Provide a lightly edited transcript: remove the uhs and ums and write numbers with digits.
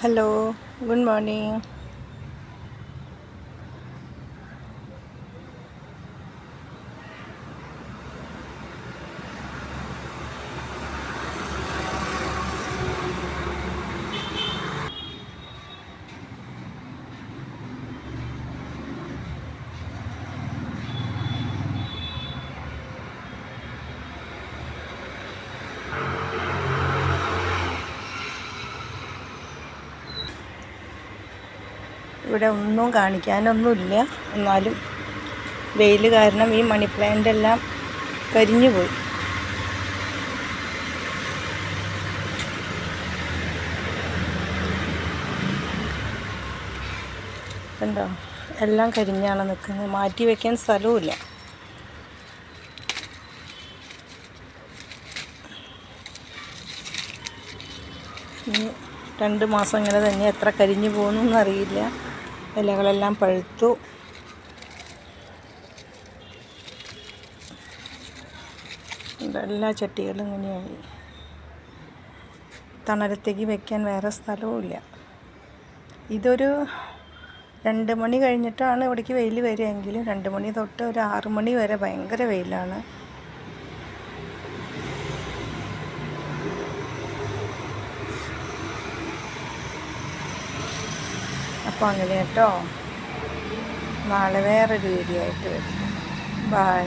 Hello, good morning. ഇവിടെ ഒന്നും കാണിക്കാനൊന്നുമില്ല. എന്നാലും വെയിൽ കാരണം ഈ മണി പ്ലാന്റ് എല്ലാം കരിഞ്ഞു പോയി. കണ്ടോ, എല്ലാം കരിഞ്ഞാണ് നിൽക്കുന്നത്. മാറ്റി വയ്ക്കാൻ സ്ഥലവുമില്ല. ഇനി 2 മാസം ഇങ്ങനെ തന്നെ എത്ര കരിഞ്ഞു പോകുന്നൊന്നും അറിയില്ല. ഇലകളെല്ലാം പഴുത്തു. എല്ലാ ചട്ടികളും ഇങ്ങനെയായി. തണലത്തേക്ക് വയ്ക്കാൻ വേറെ സ്ഥലവുമില്ല. ഇതൊരു 2 മണി കഴിഞ്ഞിട്ടാണ് ഇവിടേക്ക് വെയിൽ വരികയെങ്കിലും 2 മണി തൊട്ട് ഒരു 6 മണി വരെ ഭയങ്കര വെയിലാണ്. അപ്പോൾ അങ്ങനെ കേട്ടോ. നാളെ വേറൊരു വീഡിയോ ആയിട്ട് വരും. ബൈ.